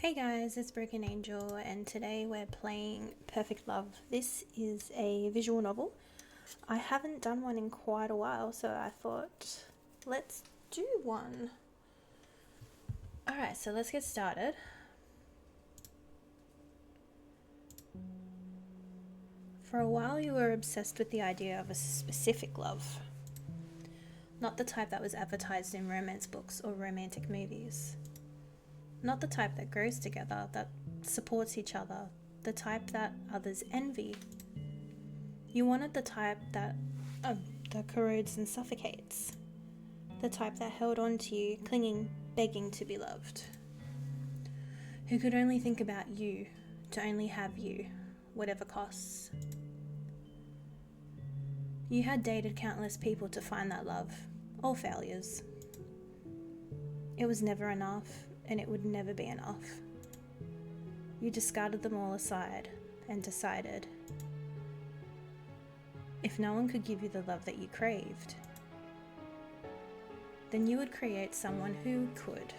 Hey guys, it's Broken Angel, and today we're playing Perfect Love. This is a visual novel. I haven't done one in quite a while, so I thought let's do one. Alright, so let's get started. For a while, you were obsessed with the idea of a specific love, not the type that was advertised in romance books or romantic movies. Not the type that grows together, that supports each other, the type that others envy. You wanted the type that corrodes and suffocates. The type that held on to you, clinging, begging to be loved. Who could only think about you, to only have you, whatever costs. You had dated countless people to find that love, all failures. It was never enough, and it would never be enough. You discarded them all aside and decided, if no one could give you the love that you craved, then you would create someone who could.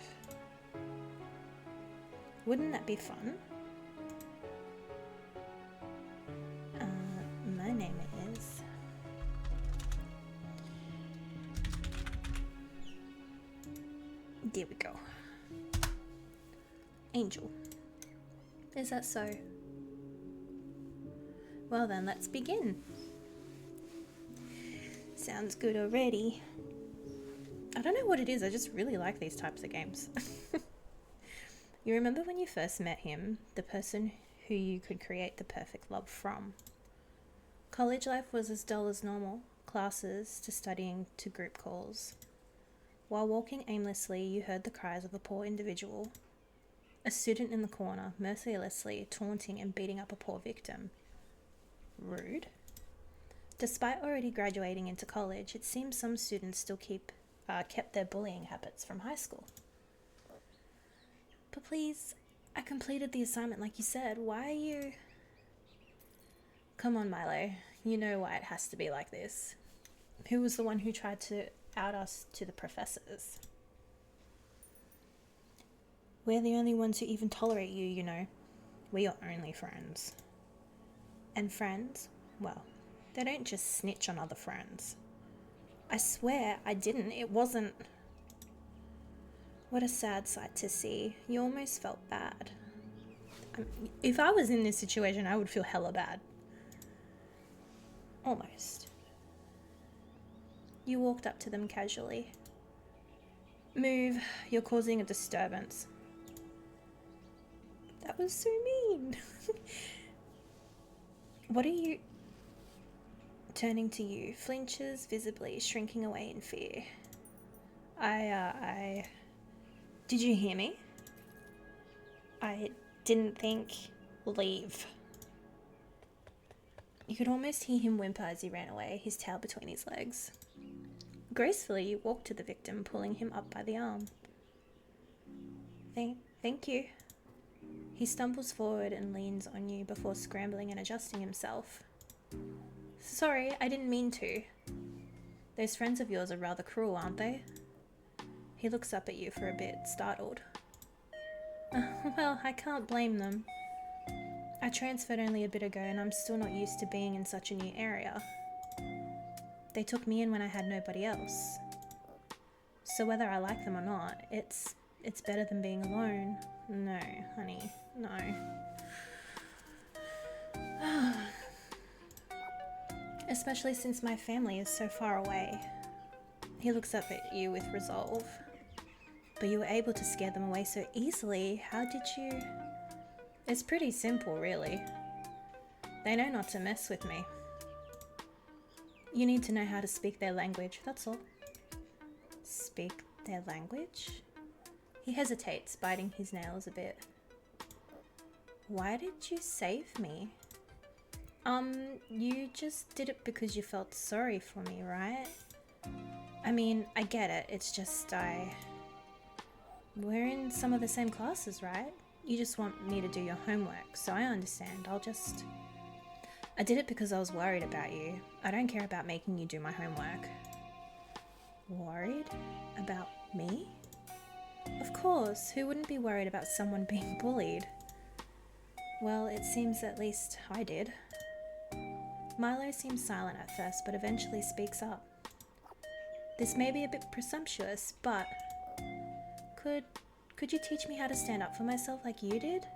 Wouldn't that be fun? My name is... There we go. Angel. Is that so? Well then, let's begin. Sounds good already. I don't know what it is, I just really like these types of games. You remember when you first met him, the person who you could create the perfect love from? College life was as dull as normal, classes to studying to group calls. While walking aimlessly, you heard the cries of a poor individual. A student in the corner, mercilessly taunting and beating up a poor victim. Rude. Despite already graduating into college, it seems some students still kept their bullying habits from high school. But please, I completed the assignment like you said. Why are you... Come on, Milo. You know why it has to be like this. Who was the one who tried to out us to the professors? We're the only ones who even tolerate you, you know. We're your only friends. And friends, well, they don't just snitch on other friends. I swear I didn't. It wasn't... What a sad sight to see. You almost felt bad. If I was in this situation, I would feel hella bad. Almost. You walked up to them casually. Move, you're causing a disturbance. That was so mean. What are you... Turning to you, flinches visibly, shrinking away in fear. Did you hear me? I didn't think... Leave. You could almost hear him whimper as he ran away, his tail between his legs. Gracefully, you walked to the victim, pulling him up by the arm. Thank you. He stumbles forward and leans on you before scrambling and adjusting himself. Sorry, I didn't mean to. Those friends of yours are rather cruel, aren't they? He looks up at you for a bit, startled. Well, I can't blame them. I transferred only a bit ago and I'm still not used to being in such a new area. They took me in when I had nobody else. So whether I like them or not, it's better than being alone. No, honey, no. Especially since my family is so far away. He looks up at you with resolve. But you were able to scare them away so easily. How did you... It's pretty simple, really. They know not to mess with me. You need to know how to speak their language, that's all. Speak their language? He hesitates, biting his nails a bit. Why did you save me? You just did it because you felt sorry for me, right? I mean, I get it, it's just we're in some of the same classes, right? You just want me to do your homework, so I understand. I did it because I was worried about you. I don't care about making you do my homework. Worried? About me? Of course, who wouldn't be worried about someone being bullied? Well, it seems at least I did. Milo seems silent at first, but eventually speaks up. This may be a bit presumptuous, but could you teach me how to stand up for myself like you did?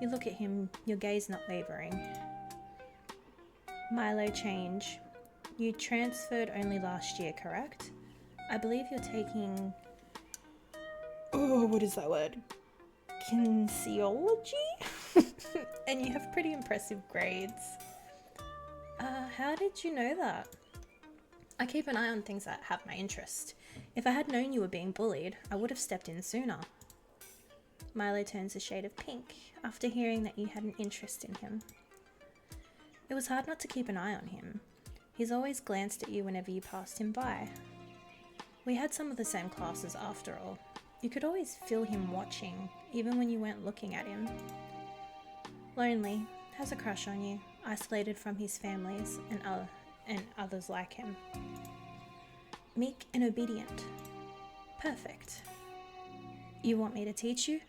You look at him, your gaze not wavering. Milo, change. You transferred only last year, correct? I believe you're taking... Oh, what is that word? Kinesiology? And you have pretty impressive grades. How did you know that? I keep an eye on things that have my interest. If I had known you were being bullied, I would have stepped in sooner. Milo turns a shade of pink after hearing that you had an interest in him. It was hard not to keep an eye on him. He's always glanced at you whenever you passed him by. We had some of the same classes after all. You could always feel him watching, even when you weren't looking at him. Lonely, has a crush on you, isolated from his families and others like him. Meek and obedient. Perfect. You want me to teach you?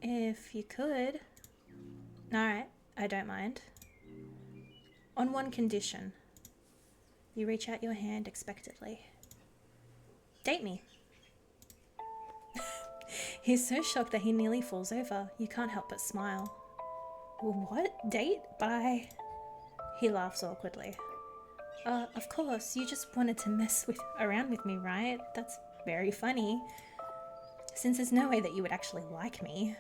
If you could. Alright, I don't mind. On one condition. You reach out your hand expectantly. Date me. He's so shocked that he nearly falls over. You can't help but smile. What? Date? Bye. He laughs awkwardly. Of course, you just wanted to mess around with me, right? That's very funny. Since there's no way that you would actually like me.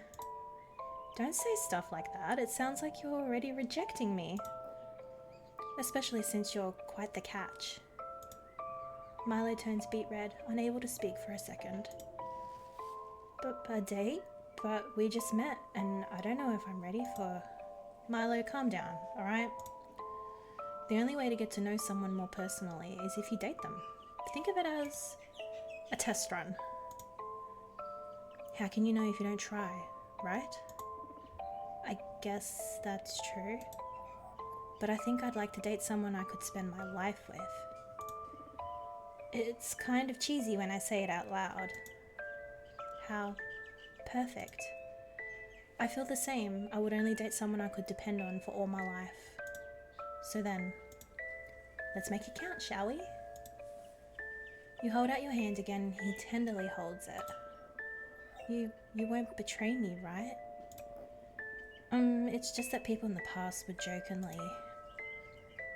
Don't say stuff like that. It sounds like you're already rejecting me. Especially since you're quite the catch. Milo turns beet red, unable to speak for a second. But a date? But we just met, and I don't know if I'm ready for... Milo, calm down, alright? The only way to get to know someone more personally is if you date them. Think of it as a test run. How can you know if you don't try, right? I guess that's true. But I think I'd like to date someone I could spend my life with. It's kind of cheesy when I say it out loud. How perfect. I feel the same. I would only date someone I could depend on for all my life. So then, let's make it count, shall we? You hold out your hand again. He tenderly holds it. You won't betray me, right? It's just that people in the past would jokingly...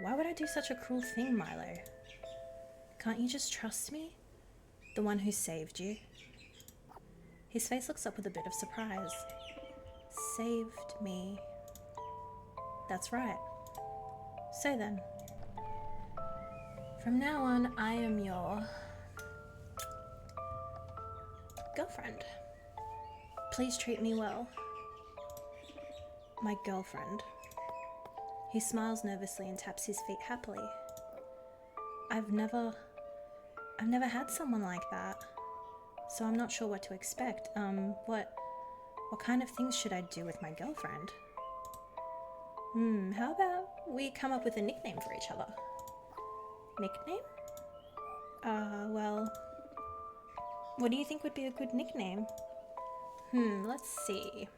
Why would I do such a cruel thing, Milo? Can't you just trust me? The one who saved you? His face looks up with a bit of surprise. Saved me. That's right. So then, from now on, I am your girlfriend. Please treat me well. My girlfriend. He smiles nervously and taps his feet happily. I've never had someone like that, so I'm not sure what to expect. What kind of things should I do with my girlfriend? How about we come up with a nickname for each other? Nickname? Well, what do you think would be a good nickname? Let's see.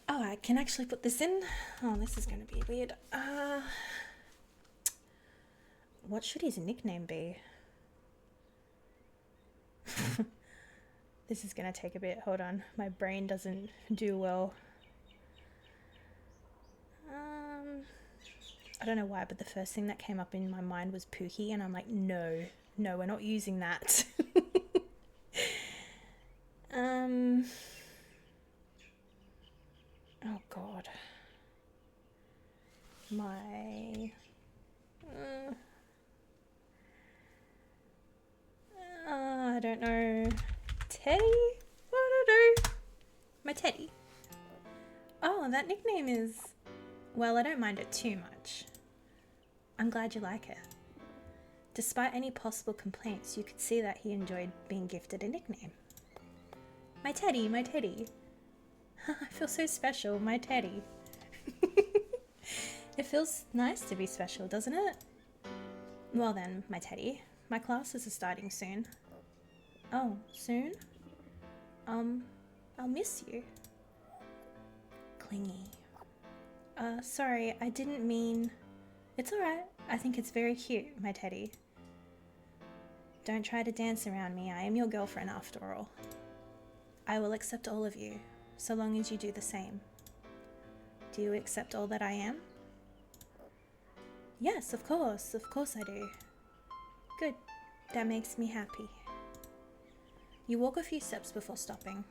Oh, I can actually put this in. Oh, this is going to be weird. What should his nickname be? This is going to take a bit. Hold on. My brain doesn't do well. I don't know why, but the first thing that came up in my mind was Pookie, and I'm like, no, we're not using that. Oh God. I don't know. Teddy? I don't know. My Teddy. Oh, that nickname is... Well, I don't mind it too much. I'm glad you like it. Despite any possible complaints, you could see that he enjoyed being gifted a nickname. My Teddy, my Teddy. I feel so special, my Teddy. It feels nice to be special, doesn't it? Well then, my Teddy, my classes are starting soon. Oh, soon? I'll miss you. Clingy. Sorry, I didn't mean... It's alright. I think it's very cute, my teddy. Don't try to dance around me. I am your girlfriend after all. I will accept all of you, so long as you do the same. Do you accept all that I am? Yes, of course I do. Good, that makes me happy. You walk a few steps before stopping.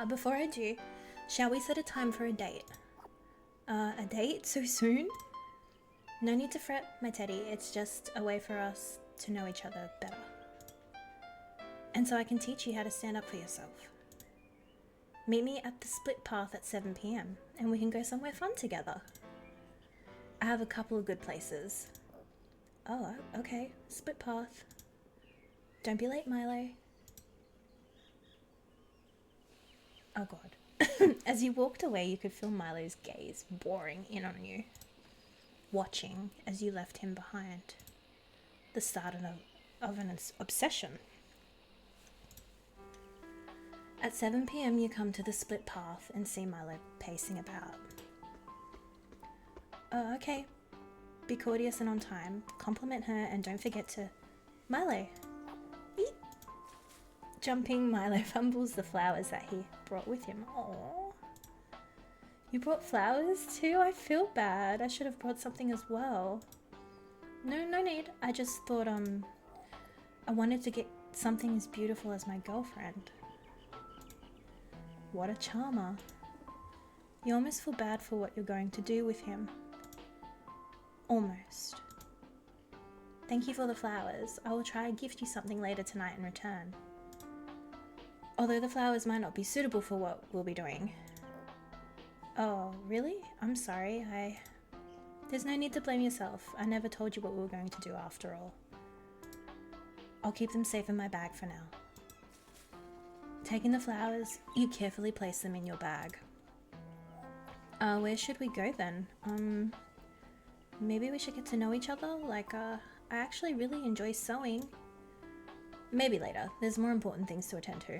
Before I do, shall we set a time for a date? A date so soon? No need to fret, my teddy. It's just a way for us to know each other better. And so I can teach you how to stand up for yourself. Meet me at the split path at 7 p.m. and we can go somewhere fun together. I have a couple of good places. Oh, okay. Split path. Don't be late, Milo. Oh god. As you walked away, you could feel Milo's gaze boring in on you, watching as you left him behind. The start of an obsession. At 7 p.m. you come to the split path and see Milo pacing about. Oh, okay. Be courteous and on time. Compliment her and don't forget to... Milo! Eat! Jumping, Milo fumbles the flowers that he brought with him. Aww. You brought flowers too? I feel bad. I should have brought something as well. No need. I just thought, I wanted to get something as beautiful as my girlfriend. What a charmer. You almost feel bad for what you're going to do with him. Almost. Thank you for the flowers. I will try and gift you something later tonight in return. Although the flowers might not be suitable for what we'll be doing. Oh, really? I'm sorry. There's no need to blame yourself. I never told you what we were going to do after all. I'll keep them safe in my bag for now. Taking the flowers, you carefully place them in your bag. Where should we go then? Maybe we should get to know each other? I actually really enjoy sewing. Maybe later. There's more important things to attend to.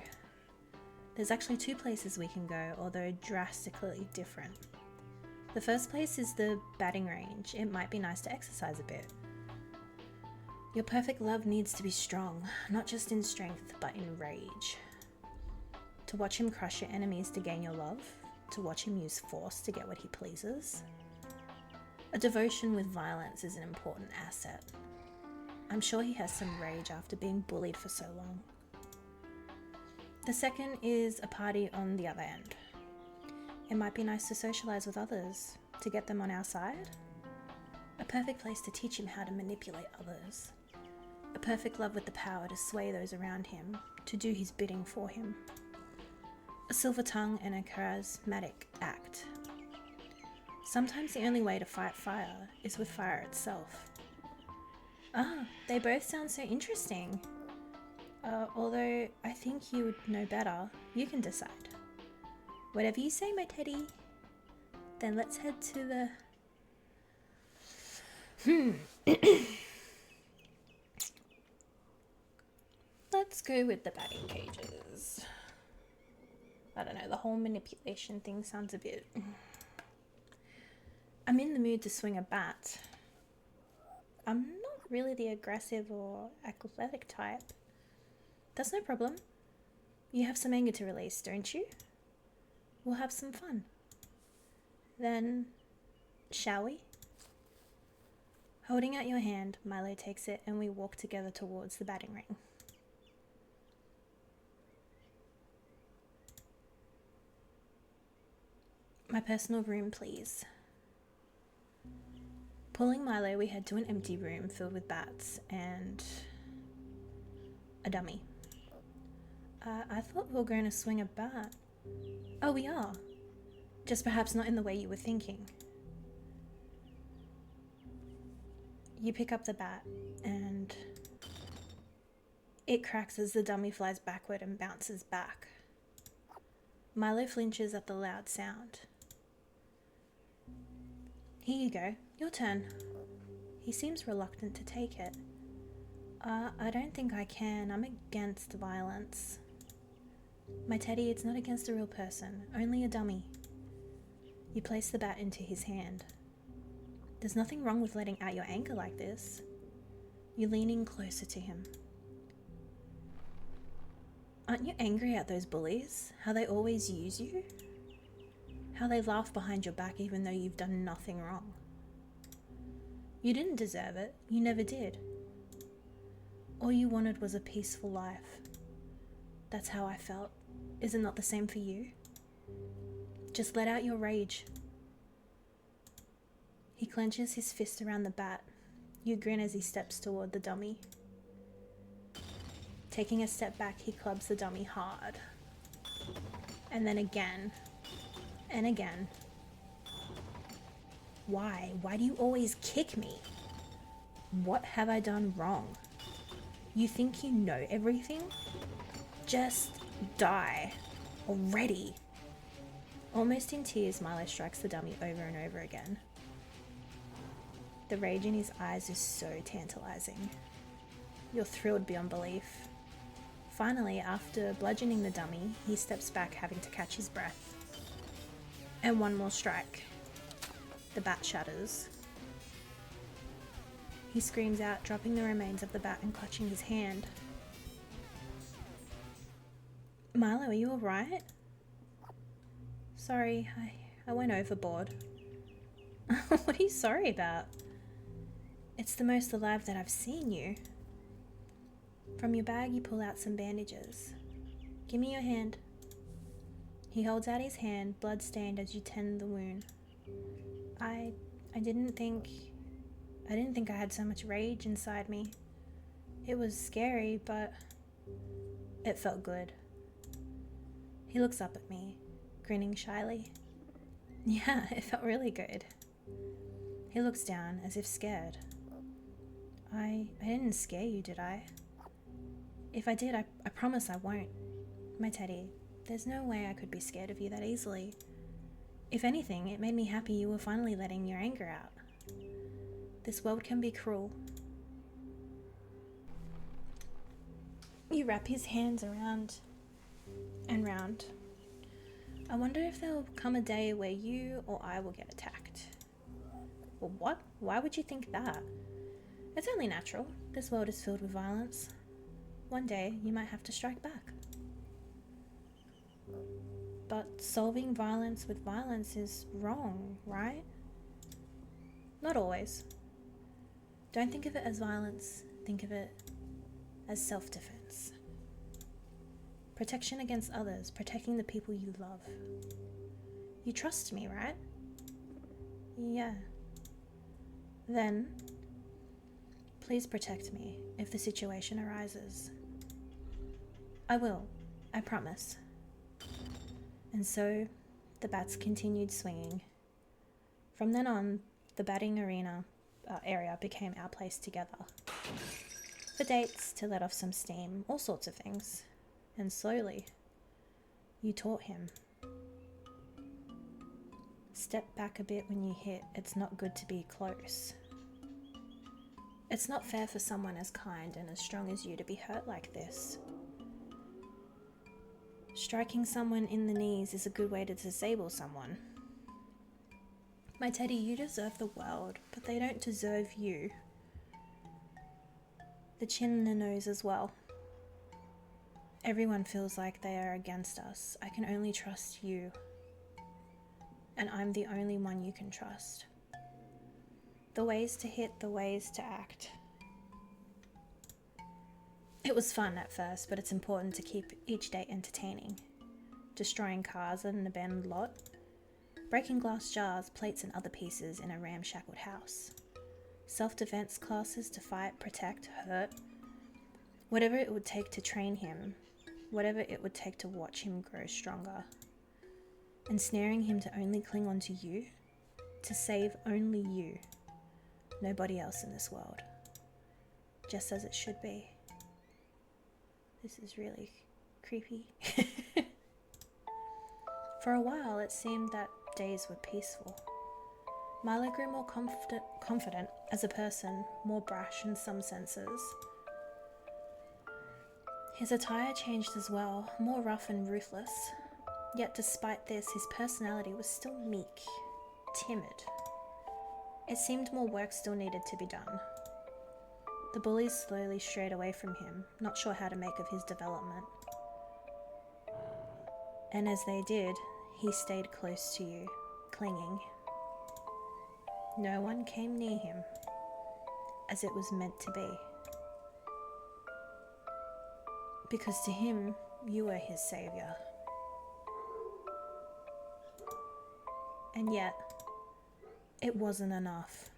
There's actually 2 places we can go, although drastically different. The first place is the batting range. It might be nice to exercise a bit. Your perfect love needs to be strong, not just in strength, but in rage. To watch him crush your enemies to gain your love, to watch him use force to get what he pleases. A devotion with violence is an important asset. I'm sure he has some rage after being bullied for so long. The second is a party on the other end. It might be nice to socialize with others, to get them on our side. A perfect place to teach him how to manipulate others. A perfect love with the power to sway those around him, to do his bidding for him. A silver tongue and a charismatic act. Sometimes the only way to fight fire is with fire itself. Ah, they both sound so interesting. Although I think you would know better. You can decide. Whatever you say, my teddy. Then let's head to the... Let's go with the batting cages. I don't know, the whole manipulation thing sounds a bit... I'm in the mood to swing a bat. I'm not really the aggressive or athletic type. That's no problem. You have some anger to release, don't you? We'll have some fun. Then, shall we? Holding out your hand, Milo takes it and we walk together towards the batting ring. My personal room, please. Pulling Milo, we head to an empty room filled with bats and a dummy. I thought we were going to swing a bat. Oh, we are. Just perhaps not in the way you were thinking. You pick up the bat and it cracks as the dummy flies backward and bounces back. Milo flinches at the loud sound. Here you go. Your turn. He seems reluctant to take it. I don't think I can. I'm against violence. My teddy, it's not against a real person, only a dummy. You place the bat into his hand. There's nothing wrong with letting out your anger like this. You lean in closer to him. Aren't you angry at those bullies? How they always use you? How they laugh behind your back even though you've done nothing wrong? You didn't deserve it. You never did. All you wanted was a peaceful life. That's how I felt. Is it not the same for you? Just let out your rage. He clenches his fist around the bat. You grin as he steps toward the dummy. Taking a step back, he clubs the dummy hard. And then again. And again. Why? Why do you always kick me? What have I done wrong? You think you know everything? Just die. Already. Almost in tears, Milo strikes the dummy over and over again. The rage in his eyes is so tantalizing. You're thrilled beyond belief. Finally, after bludgeoning the dummy, he steps back, having to catch his breath. And one more strike. The bat shatters. He screams out, dropping the remains of the bat and clutching his hand. Milo, are you alright? Sorry, I went overboard. What are you sorry about? It's the most alive that I've seen you. From your bag, you pull out some bandages. Give me your hand. He holds out his hand, blood-stained as you tend the wound. I didn't think I had so much rage inside me. It was scary, but it felt good. He looks up at me, grinning shyly. Yeah, it felt really good. He looks down as if scared. I didn't scare you, did I? If I did, I promise I won't. My teddy, there's no way I could be scared of you that easily. If anything, it made me happy you were finally letting your anger out. This world can be cruel. You wrap his hands around and round. I wonder if there'll come a day where you or I will get attacked. Well, what? Why would you think that? It's only natural. This world is filled with violence. One day, you might have to strike back. But solving violence with violence is wrong, right? Not always. Don't think of it as violence. Think of it as self-defense. Protection against others, protecting the people you love. You trust me, right? Yeah. Then, please protect me if the situation arises. I will, I promise. And so, the bats continued swinging. From then on, the batting arena area became our place together. For dates, to let off some steam, all sorts of things. And slowly, you taught him. Step back a bit when you hit. It's not good to be close. It's not fair for someone as kind and as strong as you to be hurt like this. Striking someone in the knees is a good way to disable someone. My teddy, you deserve the world, but they don't deserve you. The chin and the nose as well. Everyone feels like they are against us. I can only trust you. And I'm the only one you can trust. The ways to hit, the ways to act. It was fun at first, but it's important to keep each day entertaining. Destroying cars in an abandoned lot. Breaking glass jars, plates and other pieces in a ramshackled house. Self-defense classes to fight, protect, hurt. Whatever it would take to train him. Whatever it would take to watch him grow stronger. Ensnaring him to only cling on to you. To save only you. Nobody else in this world. Just as it should be. This is really creepy. For a while, it seemed that days were peaceful. Milo grew more confident as a person, more brash in some senses. His attire changed as well, more rough and ruthless. Yet despite this, his personality was still meek, timid. It seemed more work still needed to be done. The bullies slowly strayed away from him, not sure how to make of his development. And as they did, he stayed close to you, clinging. No one came near him, as it was meant to be. Because to him, you were his savior. And yet, it wasn't enough.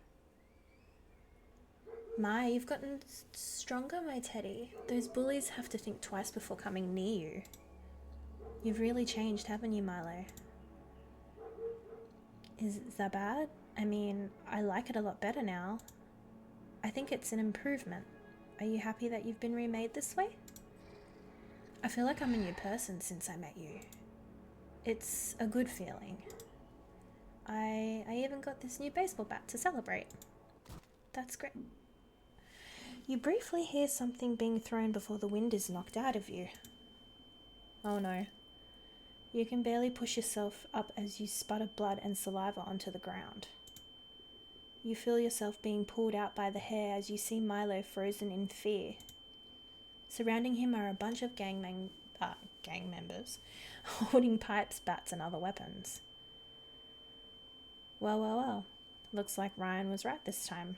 My, you've gotten stronger, my teddy. Those bullies have to think twice before coming near you. You've really changed, haven't you, Milo? Is that bad? I mean, I like it a lot better now. I think it's an improvement. Are you happy that you've been remade this way? I feel like I'm a new person since I met you. It's a good feeling. I even got this new baseball bat to celebrate. That's great. You briefly hear something being thrown before the wind is knocked out of you. Oh no. You can barely push yourself up as you sputter blood and saliva onto the ground. You feel yourself being pulled out by the hair as you see Milo frozen in fear. Surrounding him are a bunch of gang members, holding pipes, bats, and other weapons. Well. Looks like Ryan was right this time.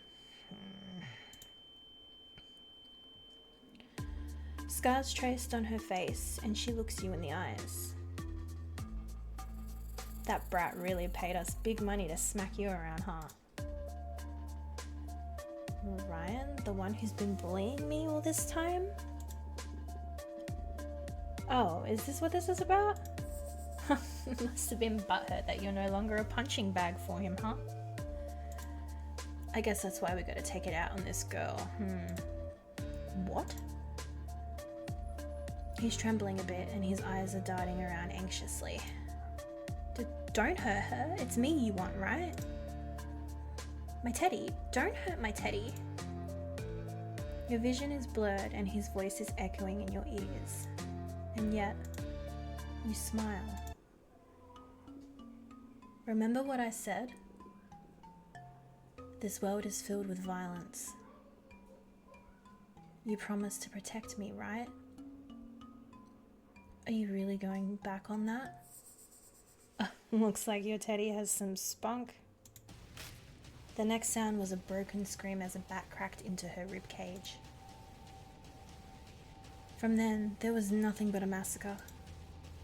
Scars traced on her face, and she looks you in the eyes. That brat really paid us big money to smack you around, huh? Ryan, the one who's been bullying me all this time? Oh, is this what this is about? Must have been butthurt that you're no longer a punching bag for him, huh? I guess that's why we gotta take it out on this girl. What? He's trembling a bit and his eyes are darting around anxiously. Don't hurt her. It's me you want, right? My teddy. Don't hurt my teddy. Your vision is blurred and his voice is echoing in your ears. And yet, you smile. Remember what I said? This world is filled with violence. You promised to protect me, right? Are you really going back on that? Looks like your teddy has some spunk. The next sound was a broken scream as a bat cracked into her ribcage. From then, there was nothing but a massacre.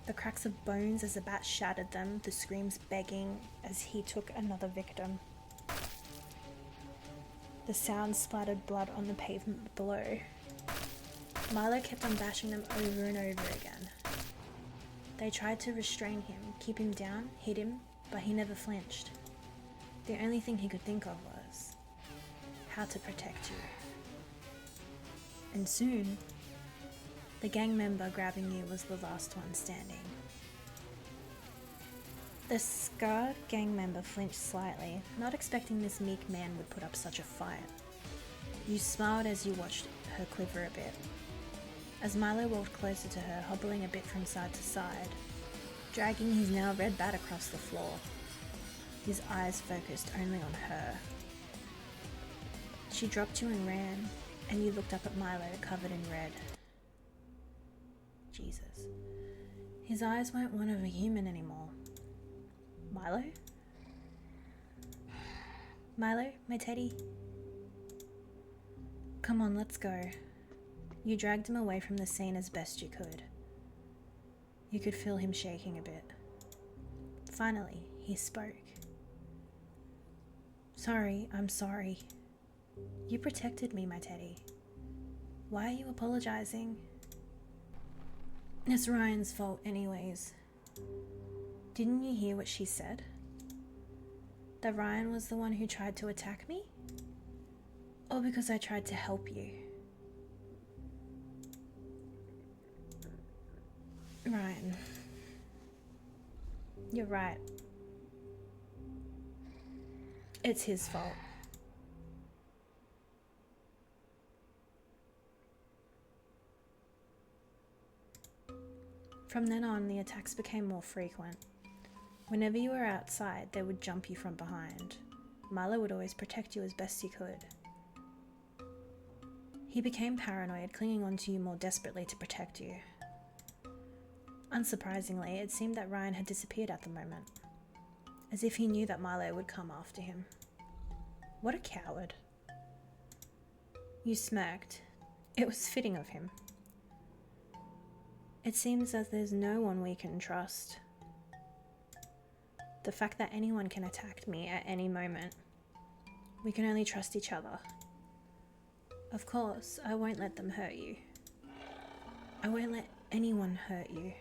The cracks of bones as the bat shattered them, the screams begging as he took another victim. The sound splattered blood on the pavement below. Milo kept on bashing them over and over again. They tried to restrain him, keep him down, hit him, but he never flinched. The only thing he could think of was how to protect you. And soon, the gang member grabbing you was the last one standing. The scarred gang member flinched slightly, not expecting this meek man would put up such a fight. You smiled as you watched her quiver a bit. As Milo walked closer to her, hobbling a bit from side to side, dragging his now red bat across the floor, his eyes focused only on her. She dropped you and ran, and you looked up at Milo covered in red. Jesus. His eyes weren't one of a human anymore. Milo? Milo, my teddy? Come on, let's go. You dragged him away from the scene as best you could. You could feel him shaking a bit. Finally, he spoke. Sorry, I'm sorry. You protected me, my teddy. Why are you apologizing? It's Ryan's fault anyways. Didn't you hear what she said? That Ryan was the one who tried to attack me? Or because I tried to help you? Ryan. You're right. It's his fault. From then on, the attacks became more frequent. Whenever you were outside, they would jump you from behind. Milo would always protect you as best he could. He became paranoid, clinging onto you more desperately to protect you. Unsurprisingly, it seemed that Ryan had disappeared at the moment, as if he knew that Milo would come after him. What a coward. You smirked. It was fitting of him. It seems as there's no one we can trust. The fact that anyone can attack me at any moment. We can only trust each other. Of course, I won't let them hurt you. I won't let anyone hurt you.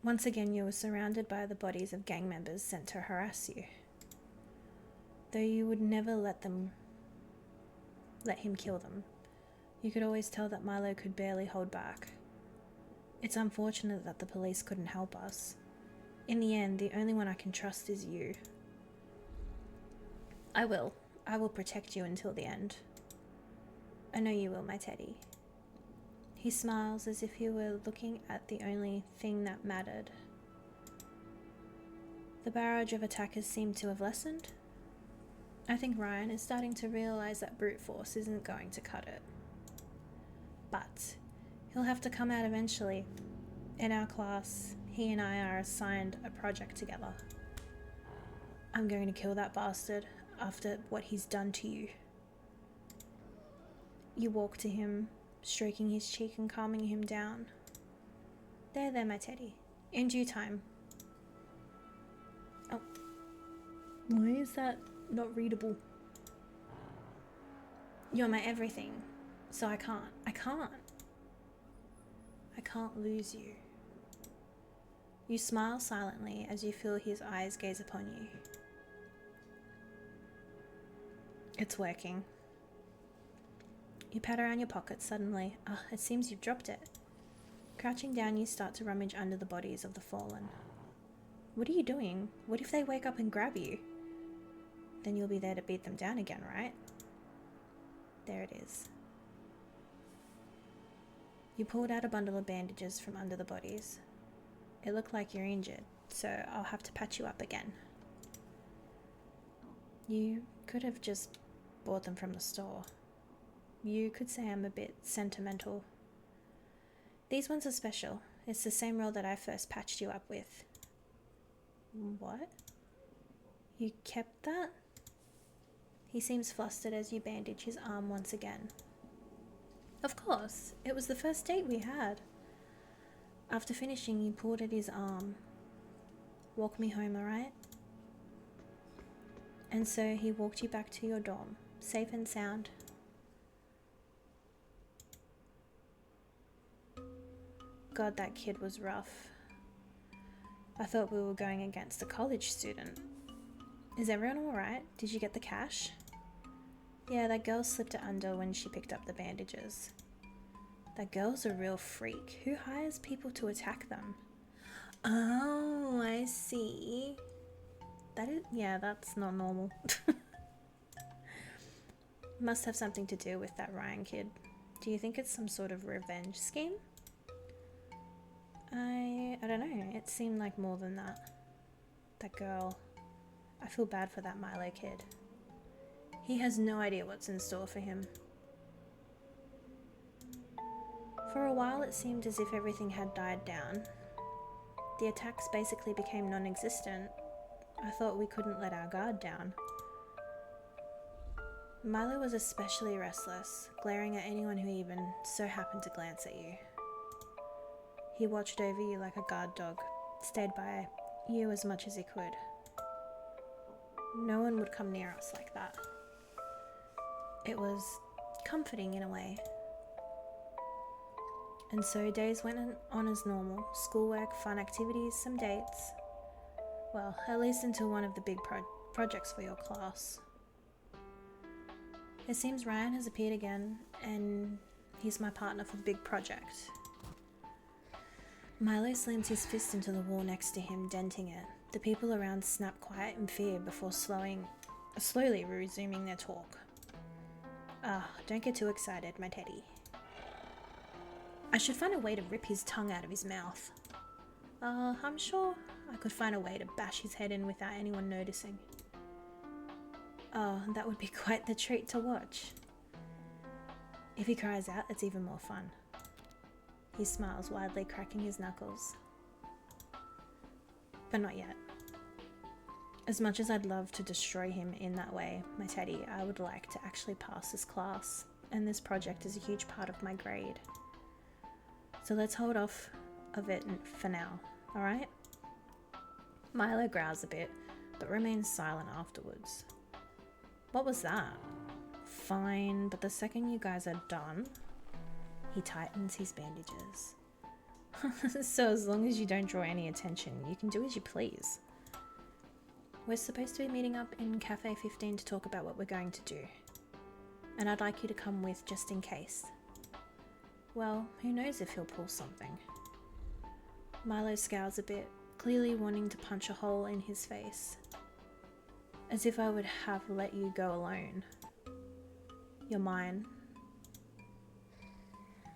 Once again, you were surrounded by the bodies of gang members sent to harass you. Though you would never let him kill them, you could always tell that Milo could barely hold back. It's unfortunate that the police couldn't help us. In the end, the only one I can trust is you. I will protect you until the end. I know you will, my teddy. He smiles as if he were looking at the only thing that mattered. The barrage of attackers seemed to have lessened. I think Ryan is starting to realize that brute force isn't going to cut it. But he'll have to come out eventually. In our class, he and I are assigned a project together. I'm going to kill that bastard after what he's done to you. You walk to him, stroking his cheek and calming him down. There, my teddy. In due time. Oh. Why is that not readable? You're my everything, so I can't lose you. You smile silently as you feel his eyes gaze upon you. It's working. You pat around your pocket suddenly. It seems you've dropped it. Crouching down, you start to rummage under the bodies of the fallen. What are you doing? What if they wake up and grab you? Then you'll be there to beat them down again, right? There it is. You pulled out a bundle of bandages from under the bodies. It looked like you're injured, so I'll have to patch you up again. You could have just bought them from the store. You could say I'm a bit sentimental. These ones are special. It's the same roll that I first patched you up with. What? You kept that? He seems flustered as you bandage his arm once again. Of course, it was the first date we had. After finishing, you pulled at his arm. Walk me home, alright? And so he walked you back to your dorm, safe and sound. God, that kid was rough. I thought we were going against a college student. Is everyone alright? Did you get the cash? Yeah, that girl slipped it under when she picked up the bandages. That girl's a real freak. Who hires people to attack them? Oh, I see. That's not normal. Must have something to do with that Ryan kid. Do you think it's some sort of revenge scheme? I don't know. It seemed like more than that. That girl. I feel bad for that Milo kid. He has no idea what's in store for him. For a while it seemed as if everything had died down. The attacks basically became non-existent. I thought we couldn't let our guard down. Milo was especially restless, glaring at anyone who even so happened to glance at you. He watched over you like a guard dog, stayed by you as much as he could. No one would come near us like that. It was comforting in a way. And so days went on as normal. Schoolwork, fun activities, some dates. Well, at least until one of the big projects for your class. It seems Ryan has appeared again, and he's my partner for the big project. Milo slams his fist into the wall next to him, denting it. The people around snap quiet in fear before slowly resuming their talk. Don't get too excited, my teddy. I should find a way to rip his tongue out of his mouth. I'm sure I could find a way to bash his head in without anyone noticing. Oh, that would be quite the treat to watch. If he cries out, it's even more fun. He smiles widely, cracking his knuckles. But not yet. As much as I'd love to destroy him in that way, my teddy, I would like to actually pass this class, and this project is a huge part of my grade. So let's hold off of it for now, alright? Milo growls a bit, but remains silent afterwards. What was that? Fine, but the second you guys are done, he tightens his bandages. So as long as you don't draw any attention, you can do as you please. We're supposed to be meeting up in Cafe 15 to talk about what we're going to do. And I'd like you to come with just in case. Well, who knows if he'll pull something. Milo scowls a bit, clearly wanting to punch a hole in his face. As if I would have let you go alone. You're mine.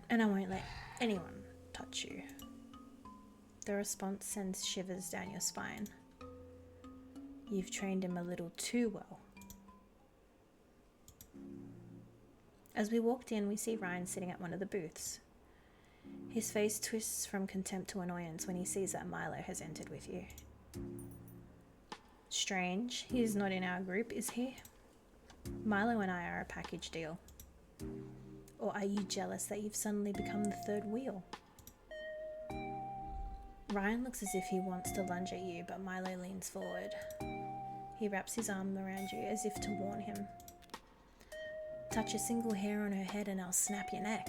And I won't let anyone touch you. The response sends shivers down your spine. You've trained him a little too well. As we walked in, we see Ryan sitting at one of the booths. His face twists from contempt to annoyance when he sees that Milo has entered with you. Strange, he's not in our group, is he? Milo and I are a package deal. Or are you jealous that you've suddenly become the third wheel? Ryan looks as if he wants to lunge at you, but Milo leans forward. He wraps his arm around you as if to warn him. Touch a single hair on her head and I'll snap your neck.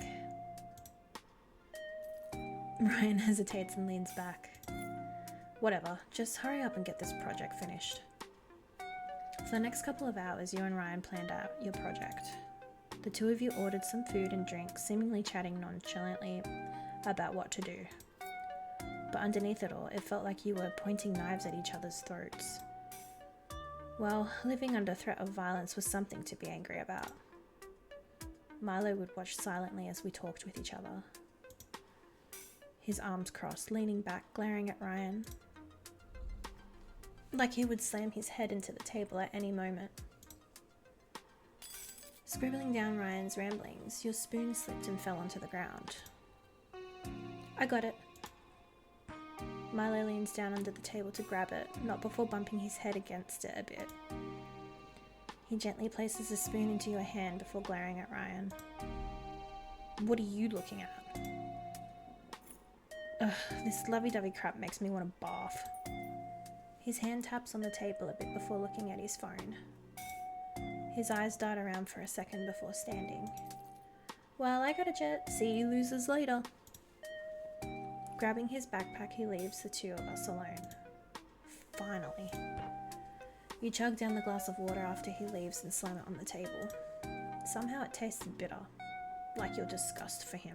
Ryan hesitates and leans back. Whatever, just hurry up and get this project finished. For the next couple of hours, you and Ryan planned out your project. The two of you ordered some food and drink, seemingly chatting nonchalantly about what to do. But underneath it all, it felt like you were pointing knives at each other's throats. Well, living under threat of violence was something to be angry about. Milo would watch silently as we talked with each other. His arms crossed, leaning back, glaring at Ryan. Like he would slam his head into the table at any moment. Scribbling down Ryan's ramblings, your spoon slipped and fell onto the ground. I got it. Milo leans down under the table to grab it, not before bumping his head against it a bit. He gently places the spoon into your hand before glaring at Ryan. What are you looking at? Ugh, this lovey-dovey crap makes me want to bath. His hand taps on the table a bit before looking at his phone. His eyes dart around for a second before standing. Well, I gotta jet. See you losers later. Grabbing his backpack, he leaves the two of us alone. Finally. You chug down the glass of water after he leaves and slam it on the table. Somehow it tasted bitter, like your disgust for him.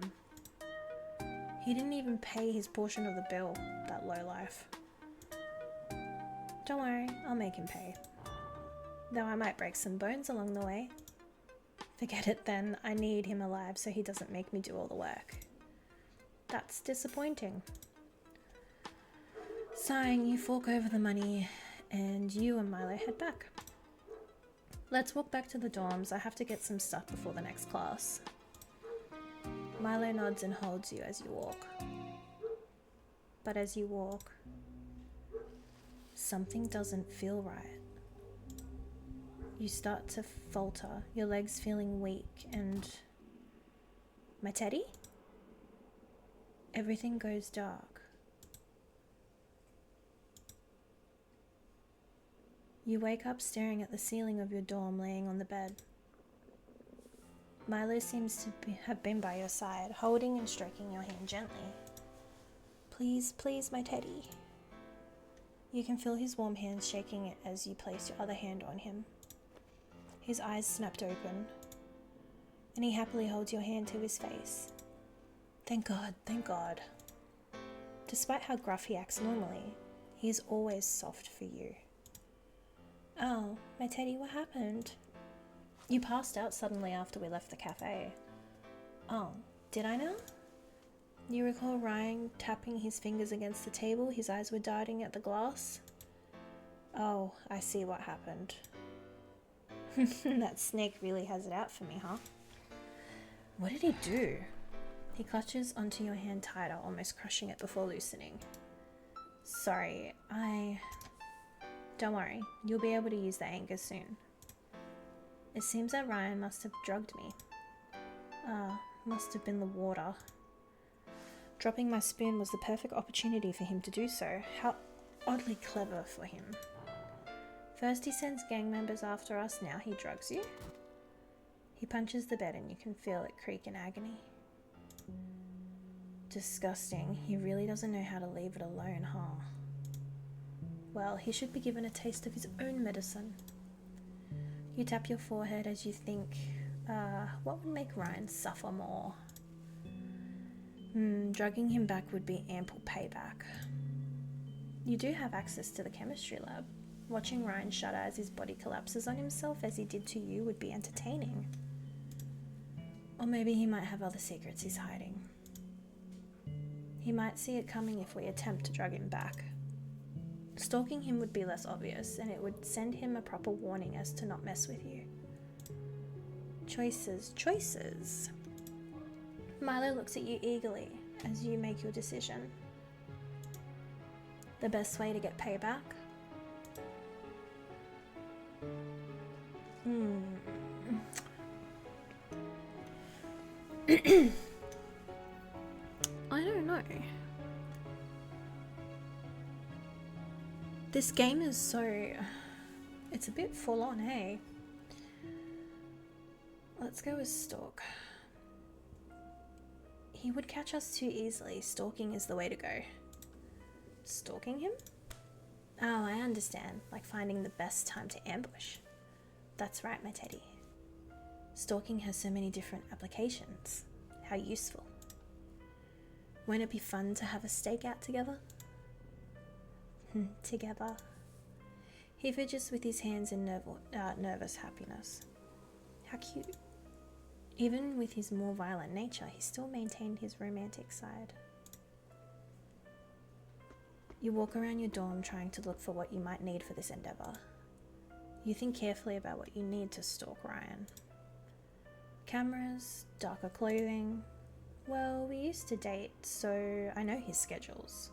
He didn't even pay his portion of the bill, that lowlife. Don't worry, I'll make him pay. Though I might break some bones along the way. Forget it then, I need him alive so he doesn't make me do all the work. That's disappointing. Sighing, you fork over the money and you and Milo head back. Let's walk back to the dorms. I have to get some stuff before the next class. Milo nods and holds you as you walk. But as you walk, something doesn't feel right. You start to falter, your legs feeling weak, and... My teddy? Everything goes dark. You wake up staring at the ceiling of your dorm laying on the bed. Milo seems to have been by your side, holding and stroking your hand gently. Please, please, my teddy. You can feel his warm hands shaking it as you place your other hand on him. His eyes snapped open, and he happily holds your hand to his face. Thank God, thank God. Despite how gruff he acts normally, he is always soft for you. Oh, my teddy, what happened? You passed out suddenly after we left the cafe. Oh, did I now? You recall Ryan tapping his fingers against the table, his eyes were darting at the glass. Oh, I see what happened. That snake really has it out for me, huh? What did he do? He clutches onto your hand tighter, almost crushing it before loosening. Sorry, Don't worry, you'll be able to use the anger soon. It seems that Ryan must have drugged me. Must have been the water. Dropping my spoon was the perfect opportunity for him to do so. How oddly clever for him. First he sends gang members after us, now he drugs you? He punches the bed and you can feel it creak in agony. Disgusting. He really doesn't know how to leave it alone, huh? Well, he should be given a taste of his own medicine. You tap your forehead as you think, what would make Ryan suffer more? Drugging him back would be ample payback. You do have access to the chemistry lab. Watching Ryan shudder as his body collapses on himself as he did to you would be entertaining. Or maybe he might have other secrets he's hiding. He might see it coming if we attempt to drug him back. Stalking him would be less obvious, and it would send him a proper warning as to not mess with you. Choices. Milo looks at you eagerly as you make your decision. The best way to get payback? I don't know. This game is it's a bit full on, hey? Let's go with stalk. He would catch us too easily. Stalking is the way to go. Stalking him? Oh, I understand. Like finding the best time to ambush. That's right, my teddy. Stalking has so many different applications. How useful. Won't it be fun to have a stakeout together? Together. He fidgets with his hands in nervous happiness. How cute. Even with his more violent nature, he still maintained his romantic side. You walk around your dorm trying to look for what you might need for this endeavor. You think carefully about what you need to stalk Ryan. Cameras, darker clothing. Well, we used to date, so I know his schedules.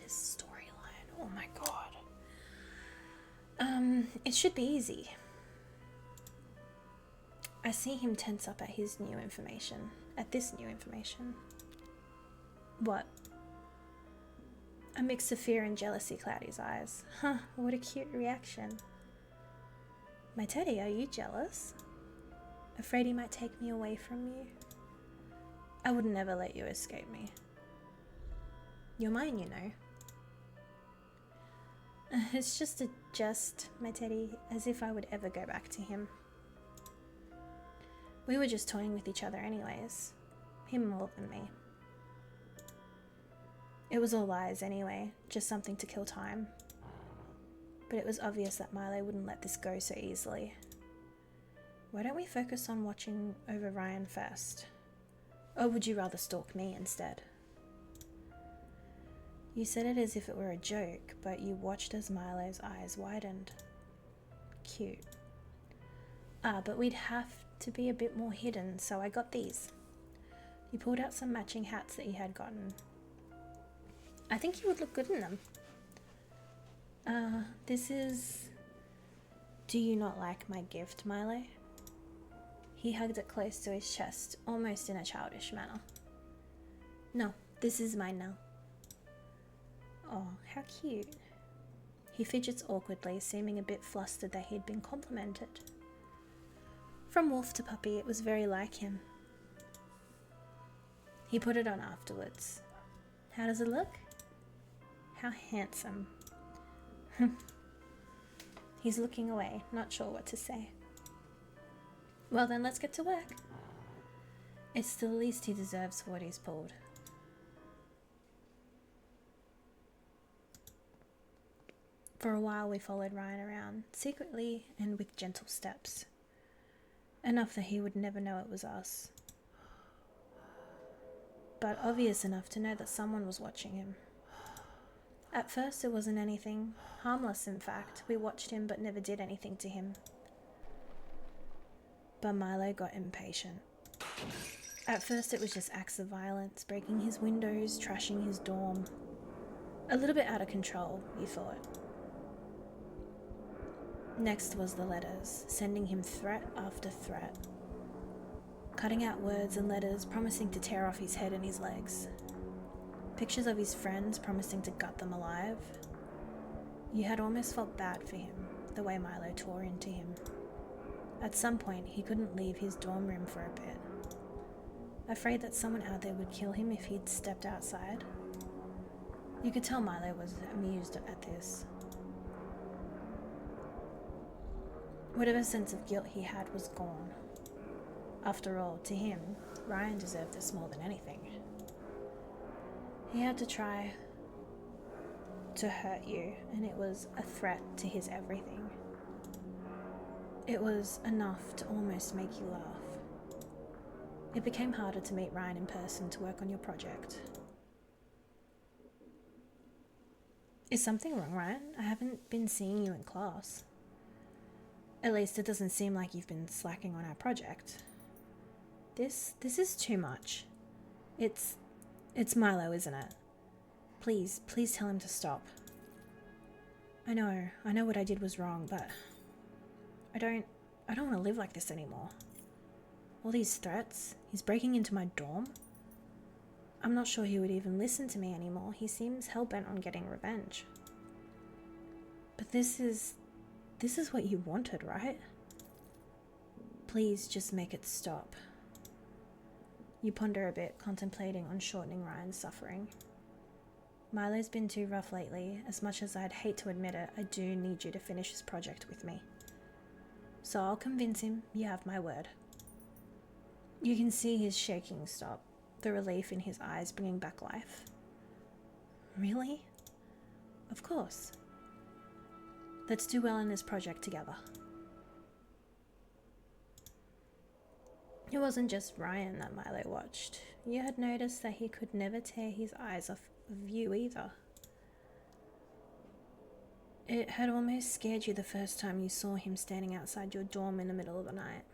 This storyline, oh my god. It should be easy. I see him tense up at this new information. What? A mix of fear and jealousy cloud his eyes. Huh, what a cute reaction. My teddy, are you jealous? Afraid he might take me away from you? I would never let you escape me. You're mine, you know. It's just a jest, my teddy, as if I would ever go back to him. We were just toying with each other anyways. Him more than me. It was all lies anyway, just something to kill time. But it was obvious that Milo wouldn't let this go so easily. Why don't we focus on watching over Ryan first? Or would you rather stalk me instead? You said it as if it were a joke, but you watched as Milo's eyes widened. Cute. But we'd have to be a bit more hidden, so I got these. You pulled out some matching hats that you had gotten. I think you would look good in them. This is... Do you not like my gift, Milo? He hugged it close to his chest, almost in a childish manner. No, this is mine now. Oh, how cute. He fidgets awkwardly, seeming a bit flustered that he'd been complimented. From wolf to puppy, it was very like him. He put it on afterwards. How does it look? How handsome. He's looking away, not sure what to say. Well then, let's get to work. It's the least he deserves for what he's pulled. For a while we followed Ryan around, secretly and with gentle steps. Enough that he would never know it was us. but obvious enough to know that someone was watching him. At first it wasn't anything, harmless in fact. We watched him but never did anything to him. But Milo got impatient. At first it was just acts of violence, breaking his windows, trashing his dorm. A little bit out of control, you thought. Next was the letters, sending him threat after threat. Cutting out words and letters, promising to tear off his head and his legs. Pictures of his friends, promising to gut them alive. You had almost felt bad for him, the way Milo tore into him. At some point, he couldn't leave his dorm room for a bit. Afraid that someone out there would kill him if he'd stepped outside. You could tell Milo was amused at this. Whatever sense of guilt he had was gone. After all, to him, Ryan deserved this more than anything. He had to try to hurt you, and it was a threat to his everything. It was enough to almost make you laugh. It became harder to meet Ryan in person to work on your project. Is something wrong, Ryan? I haven't been seeing you in class. At least it doesn't seem like you've been slacking on our project. This is too much. It's Milo, isn't it? Please tell him to stop. I know what I did was wrong, but I don't want to live like this anymore. All these threats, he's breaking into my dorm. I'm not sure he would even listen to me anymore. He seems hell-bent on getting revenge. But this is what you wanted, right? Please just make it stop. You ponder a bit, contemplating on shortening Ryan's suffering. Milo's been too rough lately. As much as I'd hate to admit it, I do need you to finish this project with me. So I'll convince him, you have my word. You can see his shaking stop, the relief in his eyes bringing back life. Really? Of course. Let's do well in this project together. It wasn't just Ryan that Milo watched. You had noticed that he could never tear his eyes off of you either. It had almost scared you the first time you saw him standing outside your dorm in the middle of the night.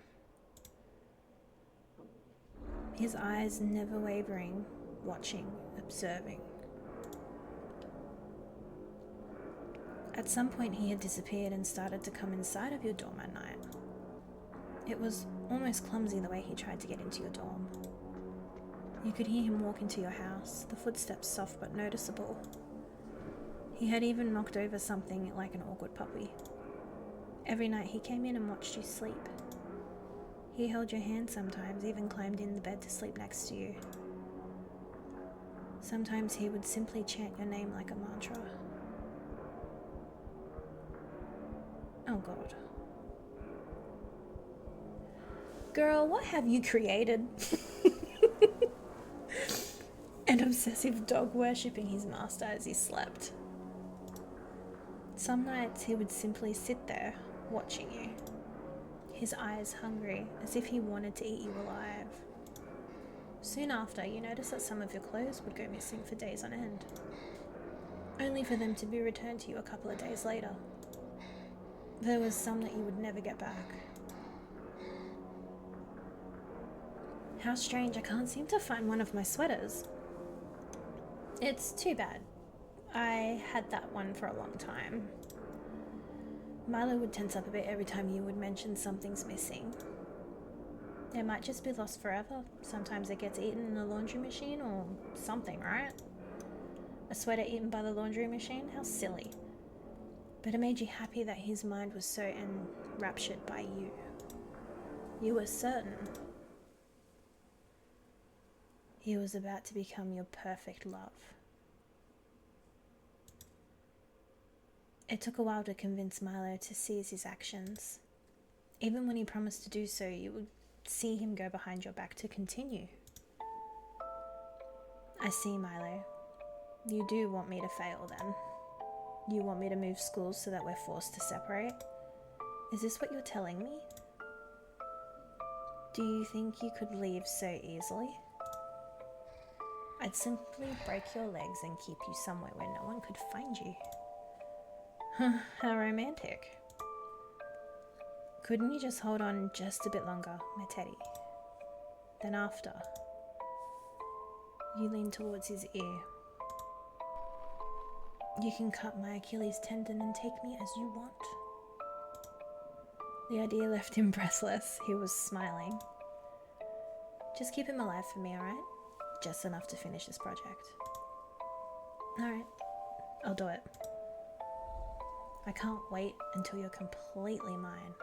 His eyes never wavering, watching, observing. At some point he had disappeared and started to come inside of your dorm at night. It was almost clumsy the way he tried to get into your dorm. You could hear him walk into your house, the footsteps soft but noticeable. He had even knocked over something like an awkward puppy. Every night he came in and watched you sleep. He held your hand sometimes, even climbed in the bed to sleep next to you. Sometimes he would simply chant your name like a mantra. Oh God. Girl, what have you created? An obsessive dog worshipping his master as he slept. Some nights he would simply sit there, watching you, his eyes hungry, as if he wanted to eat you alive. Soon after, you noticed that some of your clothes would go missing for days on end, only for them to be returned to you a couple of days later. There was some that you would never get back. How strange, I can't seem to find one of my sweaters. It's too bad. I had that one for a long time. Milo would tense up a bit every time you would mention something's missing. It might just be lost forever. Sometimes it gets eaten in the laundry machine or something, right? A sweater eaten by the laundry machine? How silly. But it made you happy that his mind was so enraptured by you. You were certain he was about to become your perfect love. It took a while to convince Milo to seize his actions. Even when he promised to do so, you would see him go behind your back to continue. I see, Milo. You do want me to fail then. You want me to move schools so that we're forced to separate? Is this what you're telling me? Do you think you could leave so easily? I'd simply break your legs and keep you somewhere where no one could find you. How romantic. Couldn't you just hold on just a bit longer, my teddy? Then after, you lean towards his ear. You can cut my Achilles tendon and take me as you want. The idea left him breathless. He was smiling. Just keep him alive for me, alright? Just enough to finish this project. Alright, I'll do it. I can't wait until you're completely mine.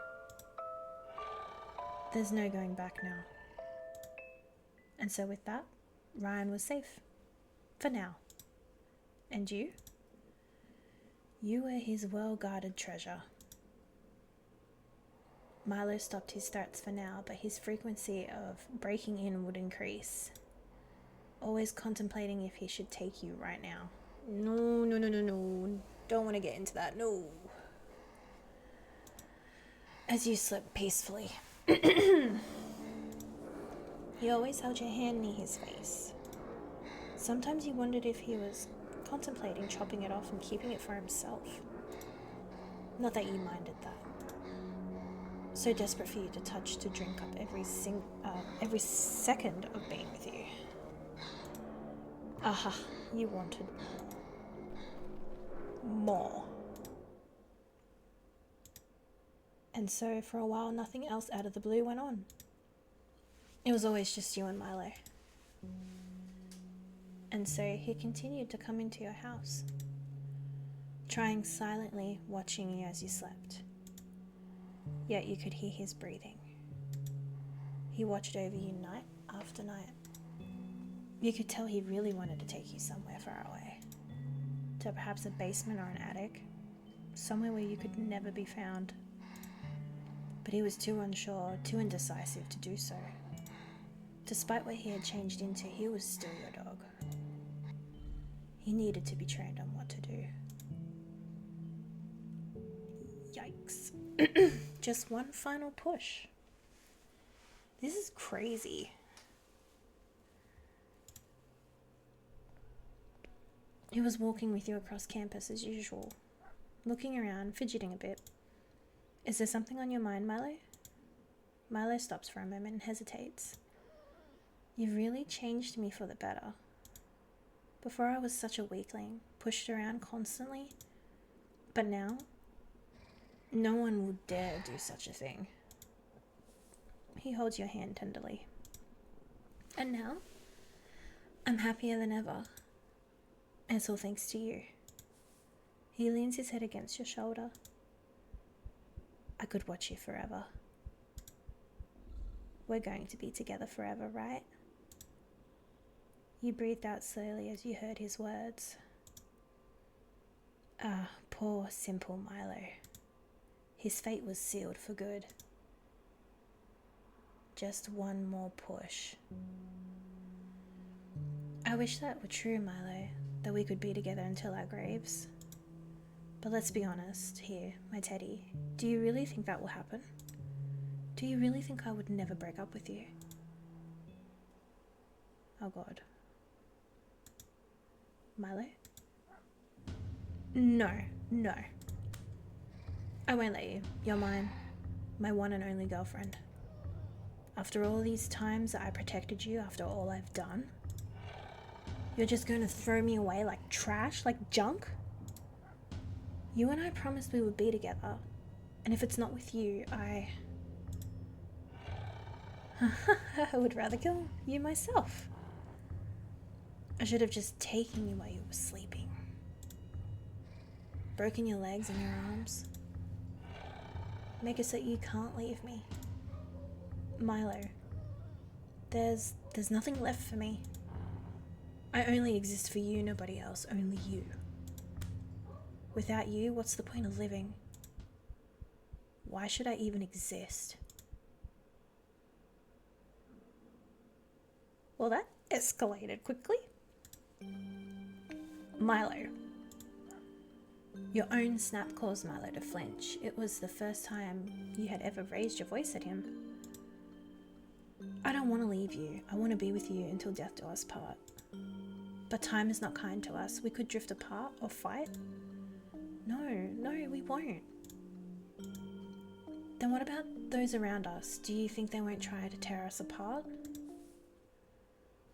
There's no going back now. And so with that, Ryan was safe. For now. And you? You were his well-guarded treasure. Milo stopped his threats for now, but his frequency of breaking in would increase. Always contemplating if he should take you right now. No. Don't want to get into that, no. As you slept peacefully. He always held your hand near his face. Sometimes you wondered if he was contemplating chopping it off and keeping it for himself. Not that you minded that. So desperate for you to touch, to drink up every second of being with you. Aha, you wanted more. And so for a while, nothing else out of the blue went on. It was always just you and Milo. And so he continued to come into your house, trying silently, watching you as you slept. Yet you could hear his breathing. He watched over you night after night. You could tell he really wanted to take you somewhere far away, to perhaps a basement or an attic, somewhere where you could never be found. But he was too unsure, too indecisive to do so. Despite what he had changed into, he was still your dog. He needed to be trained on what to do. Yikes. Just one final push. This is crazy. He was walking with you across campus as usual, looking around, fidgeting a bit. Is there something on your mind, Milo? Milo stops for a moment and hesitates. You've really changed me for the better. Before I was such a weakling, pushed around constantly. But now, no one would dare do such a thing. He holds your hand tenderly. And now, I'm happier than ever. And it's all thanks to you. He leans his head against your shoulder. I could watch you forever. We're going to be together forever, right? You breathed out slowly as you heard his words. Ah, poor, simple Milo. His fate was sealed for good. Just one more push. I wish that were true, Milo, that we could be together until our graves. But let's be honest here, my teddy. Do you really think that will happen? Do you really think I would never break up with you? Oh God. Milo? No. I won't let you. You're mine. My one and only girlfriend. After all these times that I protected you, after all I've done, you're just going to throw me away like trash, like junk? You and I promised we would be together. And if it's not with you, I would rather kill you myself. I should have just taken you while you were sleeping. Broken your legs and your arms. Make it so you can't leave me. Milo, there's nothing left for me. I only exist for you, nobody else, only you. Without you, what's the point of living? Why should I even exist? Well, that escalated quickly. Milo. Your own snap caused Milo to flinch. It was the first time you had ever raised your voice at him. I don't want to leave you. I want to be with you until death do us part. But time is not kind to us. We could drift apart or fight. No, we won't. Then what about those around us? Do you think they won't try to tear us apart?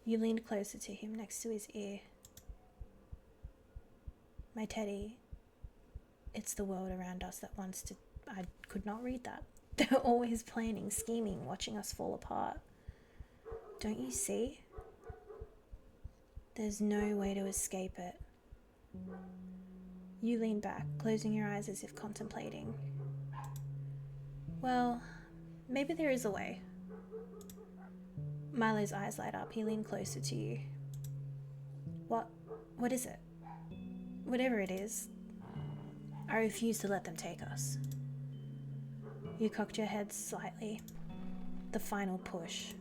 You leaned closer to him, next to his ear. My Teddy, it's the world around us that wants to... I could not read that. They're always planning, scheming, watching us fall apart. Don't you see? There's no way to escape it. You lean back, closing your eyes as if contemplating. Well, maybe there is a way. Milo's eyes light up. He leaned closer to you. What is it? Whatever it is, I refuse to let them take us. You cocked your head slightly. The final push.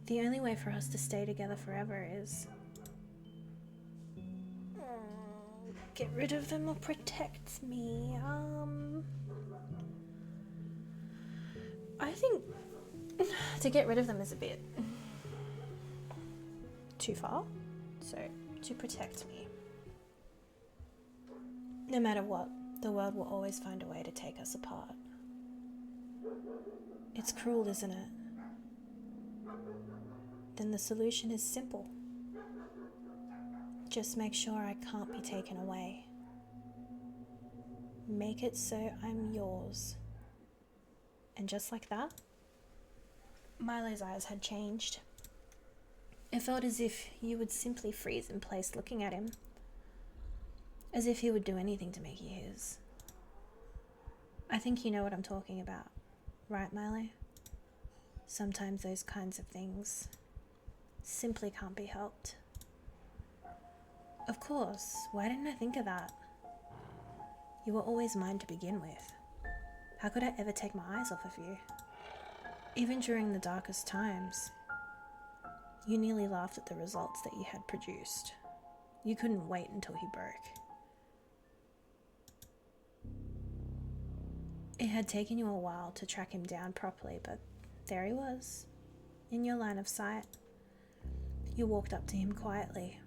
The only way for us to stay together forever is... get rid of them or protect me. I think to get rid of them is a bit too far. So, to protect me. No matter what, the world will always find a way to take us apart. It's cruel, isn't it? Then the solution is simple. Just make sure I can't be taken away. Make it so I'm yours. And just like that, Milo's eyes had changed. It felt as if you would simply freeze in place looking at him. As if he would do anything to make you his. I think you know what I'm talking about, right, Milo? Sometimes those kinds of things simply can't be helped. Of course, why didn't I think of that? You were always mine to begin with. How could I ever take my eyes off of you? Even during the darkest times, you nearly laughed at the results that you had produced. You couldn't wait until he broke. It had taken you a while to track him down properly, but there he was, in your line of sight. You walked up to him quietly.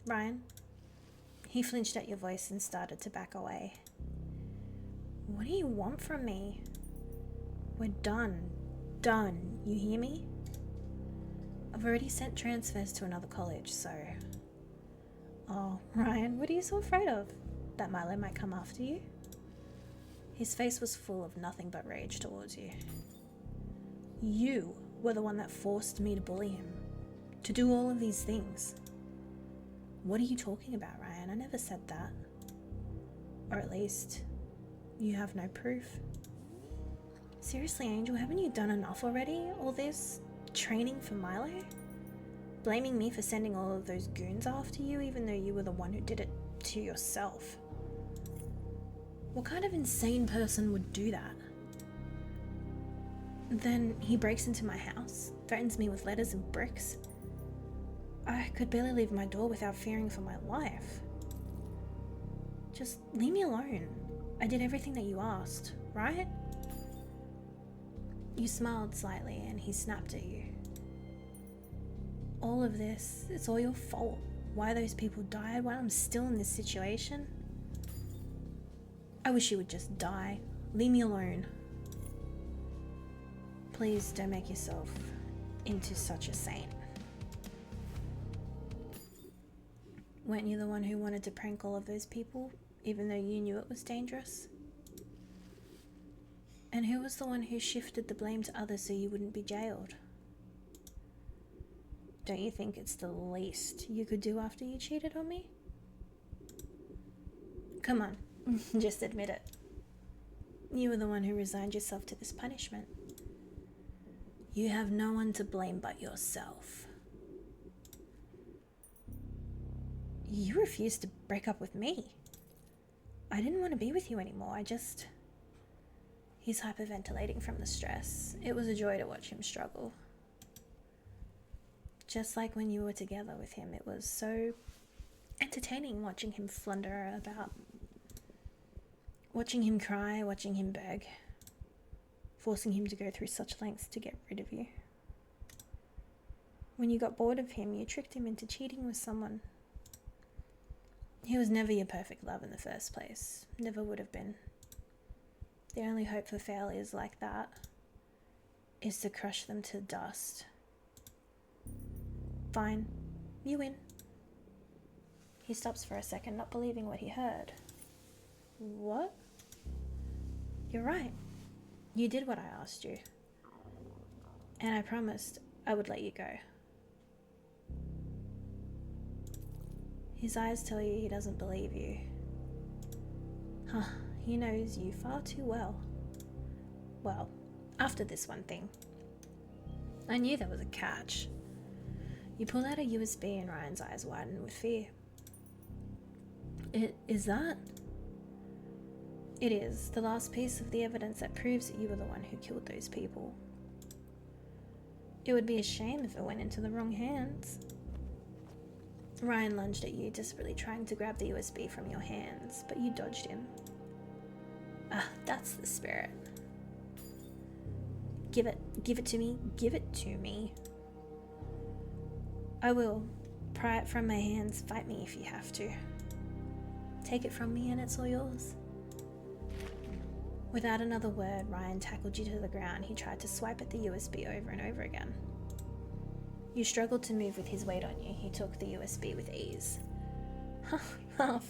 Ryan? He flinched at your voice and started to back away. What do you want from me? We're done. Done. You hear me? I've already sent transfers to another college, so... Oh, Ryan, what are you so afraid of? That Milo might come after you? His face was full of nothing but rage towards you. You were the one that forced me to bully him. To do all of these things. What are you talking about, Ryan? I never said that. Or at least, you have no proof. Seriously, Angel, haven't you done enough already? All this training for Milo? Blaming me for sending all of those goons after you, even though you were the one who did it to yourself. What kind of insane person would do that? Then he breaks into my house, threatens me with letters and bricks. I could barely leave my door without fearing for my life. Just leave me alone. I did everything that you asked, right? You smiled slightly and he snapped at you. All of this, it's all your fault. Why those people died, why I'm still in this situation. I wish you would just die. Leave me alone. Please don't make yourself into such a saint. Weren't you the one who wanted to prank all of those people, even though you knew it was dangerous? And who was the one who shifted the blame to others so you wouldn't be jailed? Don't you think it's the least you could do after you cheated on me? Come on, just admit it. You were the one who resigned yourself to this punishment. You have no one to blame but yourself. You refused to break up with me. I didn't want to be with you anymore. He's hyperventilating from the stress. It was a joy to watch him struggle. Just like when you were together with him, it was so entertaining watching him flunder about. Watching him cry, watching him beg. Forcing him to go through such lengths to get rid of you. When you got bored of him, you tricked him into cheating with someone. He was never your perfect love in the first place. Never would have been. The only hope for failures like that is to crush them to dust. Fine. You win. He stops for a second, not believing what he heard. What? You're right. You did what I asked you. And I promised I would let you go. His eyes tell you he doesn't believe you. Huh, he knows you far too well. Well, after this one thing. I knew there was a catch. You pull out a USB and Ryan's eyes widen with fear. Is that? It is, the last piece of the evidence that proves that you were the one who killed those people. It would be a shame if it went into the wrong hands. Ryan lunged at you, desperately trying to grab the USB from your hands, but you dodged him. Ah, that's the spirit. Give it to me, give it to me. I will. Pry it from my hands, fight me if you have to. Take it from me and it's all yours. Without another word, Ryan tackled you to the ground. He tried to swipe at the USB over and over again. You struggled to move with his weight on you. He took the USB with ease.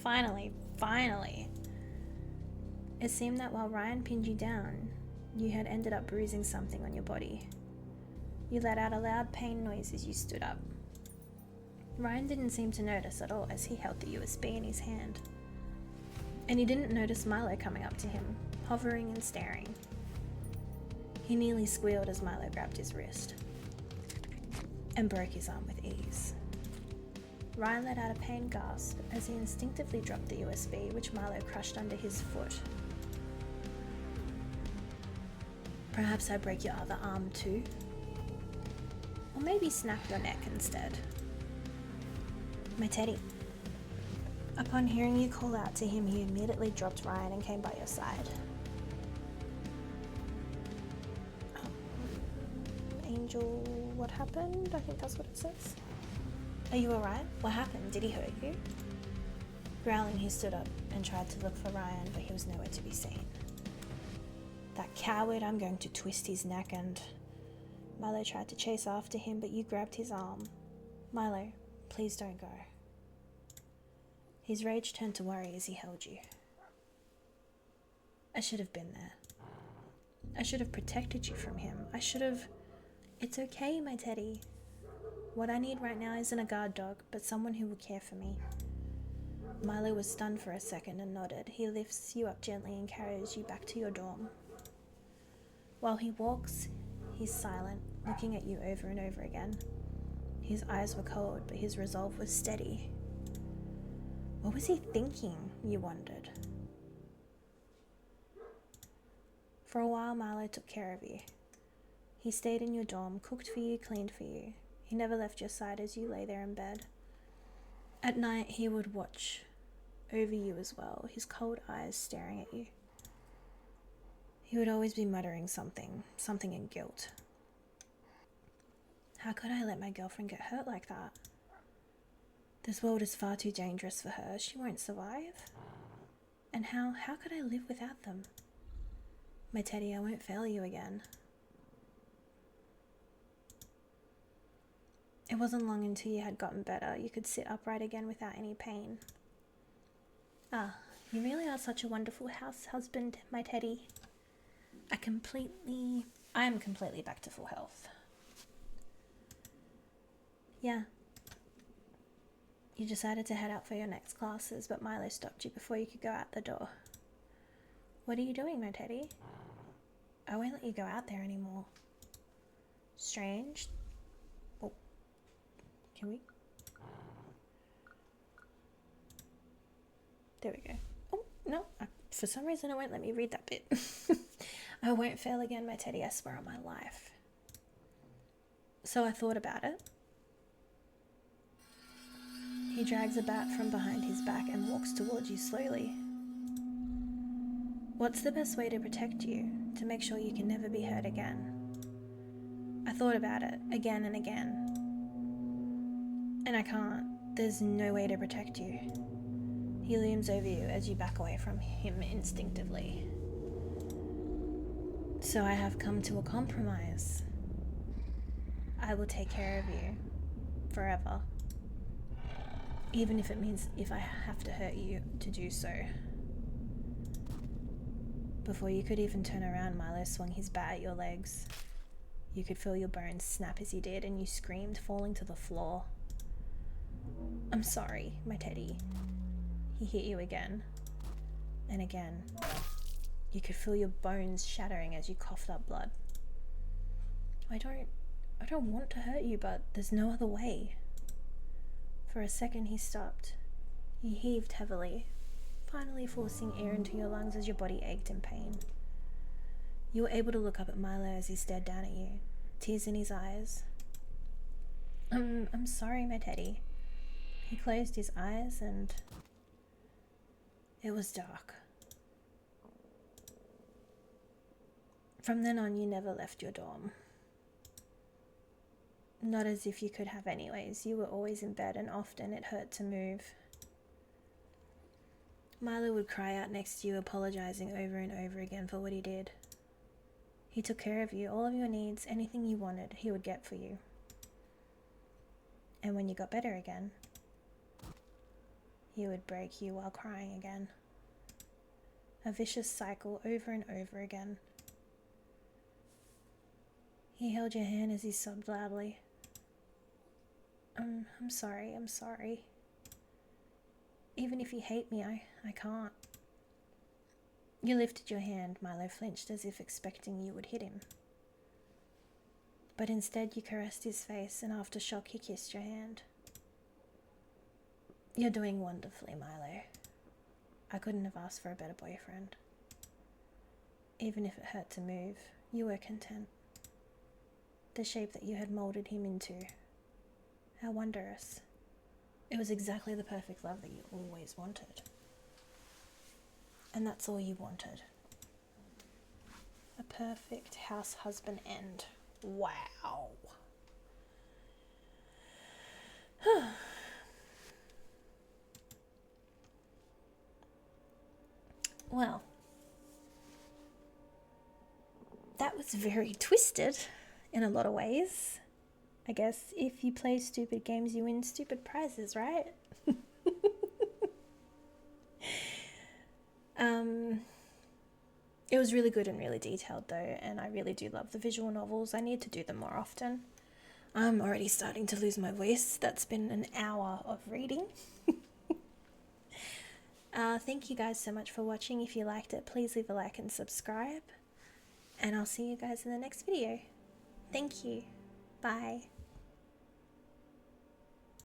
Finally. It seemed that while Ryan pinned you down, you had ended up bruising something on your body. You let out a loud pain noise as you stood up. Ryan didn't seem to notice at all as he held the USB in his hand. And he didn't notice Milo coming up to him, hovering and staring. He nearly squealed as Milo grabbed his wrist and broke his arm with ease. Ryan let out a pained gasp as he instinctively dropped the USB, which Milo crushed under his foot. Perhaps I break your other arm too? Or maybe snap your neck instead. My teddy. Upon hearing you call out to him, he immediately dropped Ryan and came by your side. Angel, what happened? I think that's what it says. Are you alright? What happened? Did he hurt you? Growling, he stood up and tried to look for Ryan, but he was nowhere to be seen. That coward, I'm going to twist his neck and... Milo tried to chase after him, but you grabbed his arm. Milo, please don't go. His rage turned to worry as he held you. I should have been there. I should have protected you from him. I should have... It's okay, my teddy. What I need right now isn't a guard dog, but someone who will care for me. Milo was stunned for a second and nodded. He lifts you up gently and carries you back to your dorm. While he walks, he's silent, looking at you over and over again. His eyes were cold, but his resolve was steady. What was he thinking, you wondered? For a while, Milo took care of you. He stayed in your dorm, cooked for you, cleaned for you. He never left your side as you lay there in bed. At night, he would watch over you as well, his cold eyes staring at you. He would always be muttering something in guilt. How could I let my girlfriend get hurt like that? This world is far too dangerous for her. She won't survive. And how could I live without them? My teddy, I won't fail you again. It wasn't long until you had gotten better. You could sit upright again without any pain. Ah, you really are such a wonderful house husband, my teddy. I am completely back to full health. Yeah. You decided to head out for your next classes, but Milo stopped you before you could go out the door. What are you doing, my teddy? I won't let you go out there anymore. Strange. Oh. Can we? There we go. Oh, no. For some reason, it won't let me read that bit. I won't fail again, my teddy, I swear on my life. So I thought about it. He drags a bat from behind his back and walks towards you slowly. What's the best way to protect you, to make sure you can never be hurt again? I thought about it again and again. I can't. There's no way to protect you. He looms over you as you back away from him instinctively. So I have come to a compromise. I will take care of you forever. Even if it means if I have to hurt you to do so. Before you could even turn around, Milo swung his bat at your legs. You could feel your bones snap as he did, and you screamed, falling to the floor. I'm sorry, my teddy. He hit you again. And again. You could feel your bones shattering as you coughed up blood. I don't want to hurt you, but there's no other way. For a second he stopped. He heaved heavily, finally forcing air into your lungs as your body ached in pain. You were able to look up at Milo as he stared down at you, tears in his eyes. I'm sorry, my teddy. He closed his eyes and it was dark. From then on, you never left your dorm. Not as if you could have anyways. You were always in bed and often it hurt to move. Milo would cry out next to you, apologizing over and over again for what he did. He took care of you, all of your needs, anything you wanted, he would get for you. And when you got better again, he would break you while crying again. A vicious cycle over and over again. He held your hand as he sobbed loudly. I'm sorry. Even if you hate me, I can't. You lifted your hand. Milo flinched as if expecting you would hit him. But instead you caressed his face, and after shock he kissed your hand. You're doing wonderfully, Milo. I couldn't have asked for a better boyfriend. Even if it hurt to move, you were content. The shape that you had molded him into. How wondrous. It was exactly the perfect love that you always wanted. And that's all you wanted. A perfect house husband end. Wow. Well, that was very twisted in a lot of ways. I guess if you play stupid games, you win stupid prizes, right? It was really good and really detailed though, and I really do love the visual novels. I need to do them more often. I'm already starting to lose my voice. That's been an hour of reading. Thank you guys so much for watching. If you liked it, please leave a like and subscribe. And I'll see you guys in the next video. Thank you. Bye.